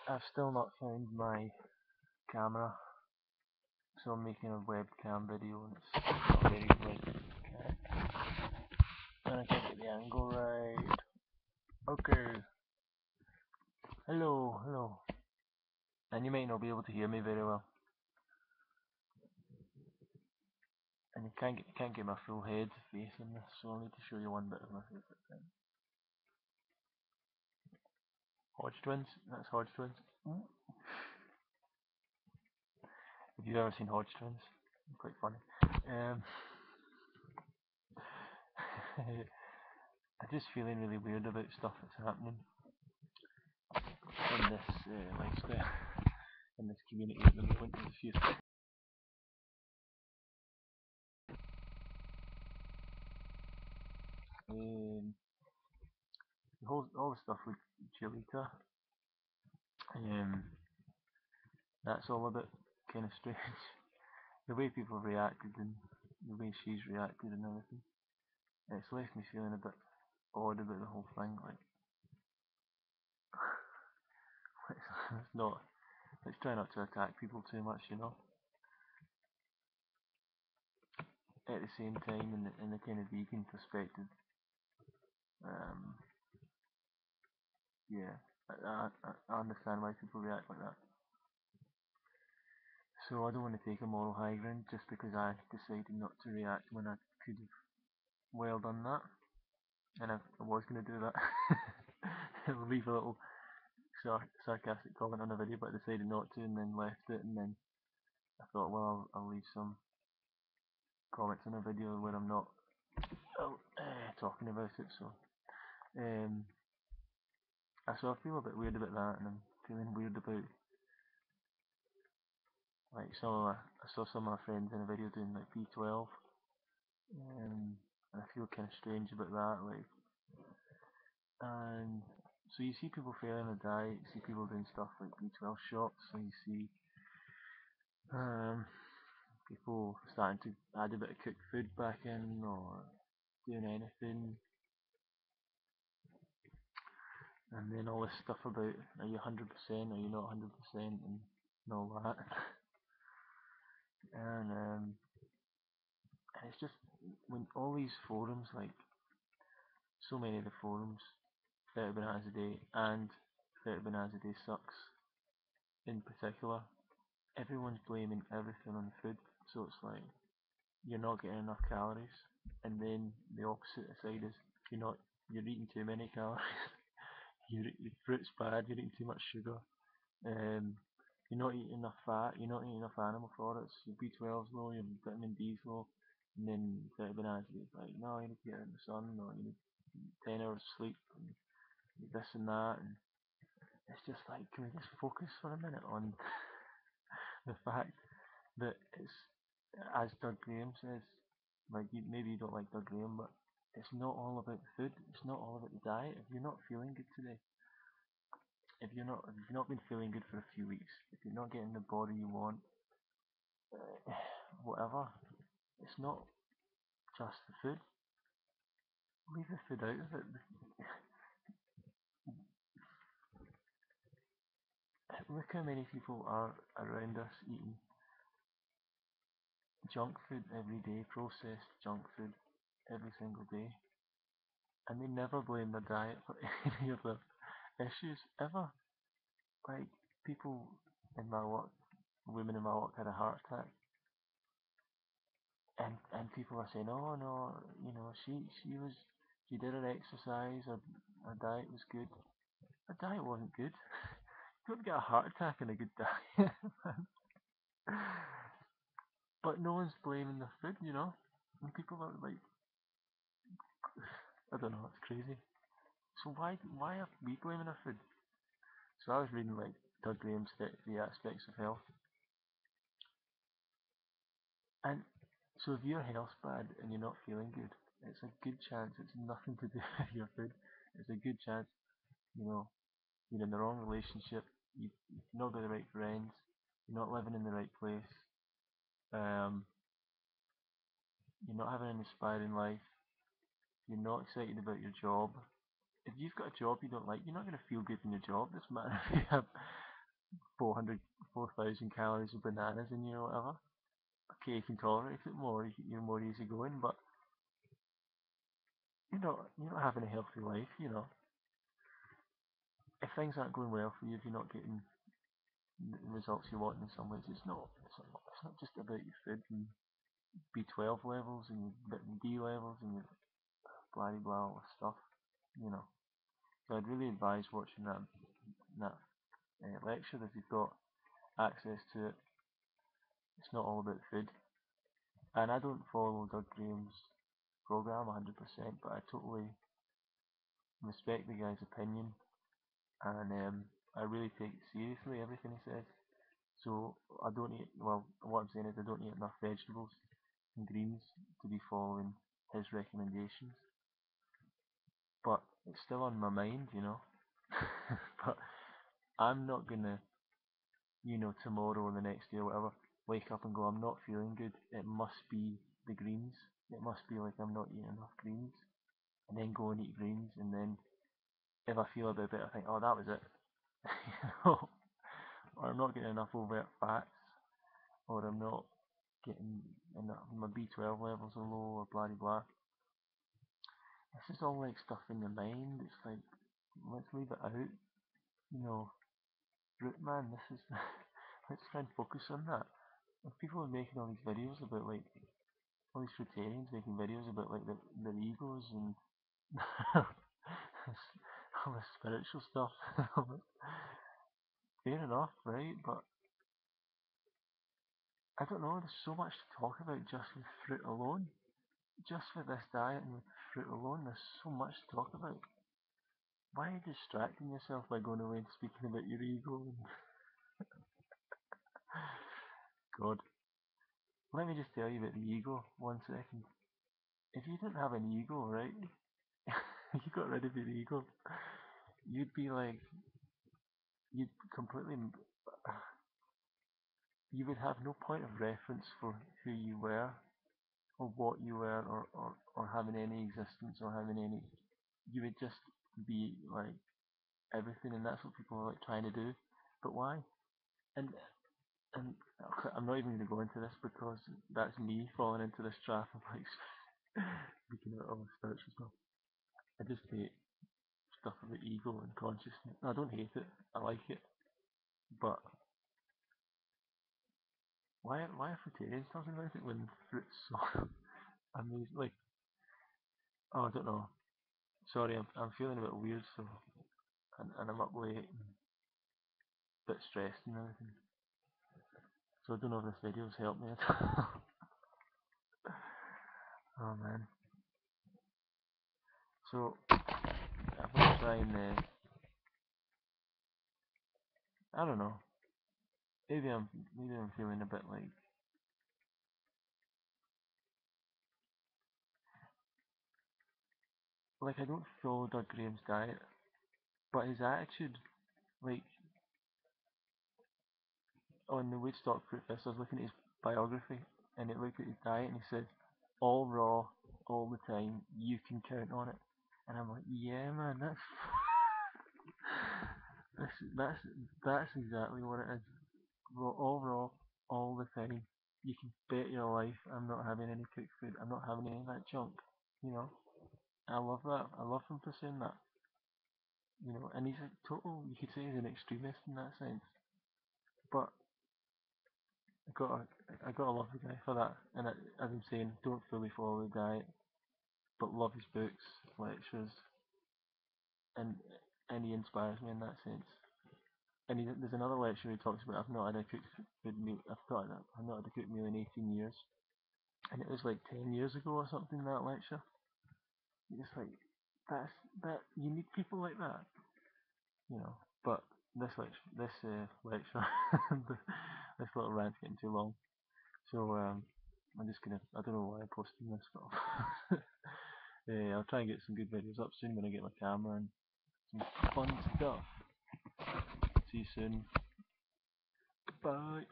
I've still not found my camera, so I'm making a webcam video and it's not very like and I can't get the angle right. Okay. Hello, hello. And you might not be able to hear me very well. And you can't get my full head face in this, so I'll need to show you one bit of my face at a time. Hodge twins, that's Hodge twins. If you've ever seen Hodge twins, quite funny. Um, I'm just feeling really weird about stuff that's happening in this lifestyle, in this community at the moment. There's a few things. All the stuff with Chilita, um, that's all a bit kind of strange. The way people have reacted and the way she's reacted and everything, it's left me feeling a bit odd about the whole thing. Like, let's not, let's try not to attack people too much, you know. At the same time, in the kind of vegan perspective, um, yeah, I understand why people react like that. So I don't want to take a moral high ground just because I decided not to react when I could have well done that, and I was going to do that. Leave a little sarcastic comment on a video, but I decided not to, and then left it, and then I thought, well, I'll leave some comments on a video where I'm not talking about it. So, um, I feel a bit weird about that, and I'm feeling weird about like I saw some of my friends in a video doing like B12, and I feel kind of strange about that. Like, and so you see people failing a diet, you see people doing stuff like B12 shots, and you see um, people starting to add a bit of cooked food back in or doing anything, and then all this stuff about are you 100%, are you not 100%, and all that, and it's just when all these forums, like so many of the forums, 30 bananas a day and 30 bananas a day sucks in particular, everyone's blaming everything on food, so it's like you're not getting enough calories, and then the opposite side is you're eating too many calories. Your fruit's bad. You're eating too much sugar. Um, you're not eating enough fat. You're not eating enough animal products. Your B12's low. Your vitamin D's low. And then 30 bananas is like, no, you need to get in the sun, or you need 10 hours sleep, and this and that. And it's just like, can we just focus for a minute on the fact that it's, as Doug Graham says, like maybe you don't like Doug Graham, but it's not all about the food. It's not all about the diet. If you're not feeling good today, if you've not been feeling good for a few weeks, if you're not getting the body you want, whatever, it's not just the food. Leave the food out of it. Look how many people are around us eating junk food every day, processed junk food every single day, and they never blame their diet for any of the issues ever. Like people in my work, women in my work had a heart attack, and people are saying, oh no, she did her exercise, her diet was good. Her diet wasn't good. You don't get a heart attack in a good diet. But no one's blaming the food, you know. And people are like, I don't know, it's crazy. So why are we blaming our food? So I was reading like Doug Graham's the aspects of health, and so if your health's bad and you're not feeling good, it's a good chance it's nothing to do with your food. It's a good chance, you know, you're in the wrong relationship, you've not got the right friends, you're not living in the right place, um, you're not having an inspiring life, you're not excited about your job. If you've got a job you don't like, you're not going to feel good in your job. It doesn't matter if you have 400, 4,000 calories of bananas in you or whatever. Okay, you can tolerate it more, you're more easygoing, but you're not having a healthy life, you know. If things aren't going well for you, if you're not getting the results you want in some ways, it's not just about your food and B12 levels and your vitamin D levels and your blah blah all this stuff, you know. So I'd really advise watching that lecture if you've got access to it. It's not all about food. And I don't follow Doug Graham's program 100%, but I totally respect the guy's opinion, and I really take it seriously everything he says. So I don't eat. Well, what I'm saying is I don't eat enough vegetables and greens to be following his recommendations. But it's still on my mind, you know. But I'm not gonna, tomorrow or the next day or whatever, wake up and go, I'm not feeling good. It must be the greens. It must be like I'm not eating enough greens, and then go and eat greens, and then if I feel a bit better, I think, oh, that was it. you know, or I'm not getting enough overt fats, or I'm not getting enough, my B12 levels are low, or blah blah. This is all like stuff in your mind. It's like, let's leave it out. You know, root man, this is, let's try and focus on that. If people are making all these videos about like, all these fruitarians making videos about like their egos and all this spiritual stuff, fair enough, right? But I don't know, there's so much to talk about just with fruit alone. Just with this diet and with fruit alone, there's so much to talk about. Why are you distracting yourself by going away and speaking about your ego? And God, let me just tell you about the ego 1 second. If you didn't have an ego, right, you got rid of your ego, you'd be like, you'd completely, you would have no point of reference for who you were, or what you were, or having any existence, or having any, you would just be like everything, and that's what people are like trying to do. But why? And and okay, I'm not even going to go into this because that's me falling into this trap of like speaking about all this spiritual stuff. I just hate stuff about ego and consciousness. No, I don't hate it. I like it. But why are fruitarians talking about it when fruit's so amazing? Like, oh, I don't know. Sorry, I'm feeling a bit weird, so and I'm up late and a bit stressed and everything. So I don't know if this video's helped me at all. Oh man. So I'm gonna try and I don't know. Maybe I'm feeling a bit like I don't follow Doug Graham's diet, but his attitude, like on the Woodstock Fruit Fest, I was looking at his biography and it looked at his diet and he said all raw, all the time. You can count on it, and I'm like, yeah, man, that's that's that's exactly what it is. All raw, all the time. You can bet your life I'm not having any cooked food. I'm not having any of that junk. You know, I love that. I love him for saying that. And he's a total. You could say he's an extremist in that sense. But I gotta, I gotta love the guy for that. And as I'm saying, don't fully follow the diet, but love his books, lectures, and and he inspires me in that sense. And there's another lecture he talks about. I've not had a cooked food meal. I've not had a cooked meal in 18 years, and it was like 10 years ago or something. That lecture. It's like that's that. You need people like that, you know. But this lecture, this little rant's getting too long. So I'm just gonna. I don't know why I'm posting this, but I'll try and get some good videos up soon when I get my camera and some fun stuff. See you soon. Bye.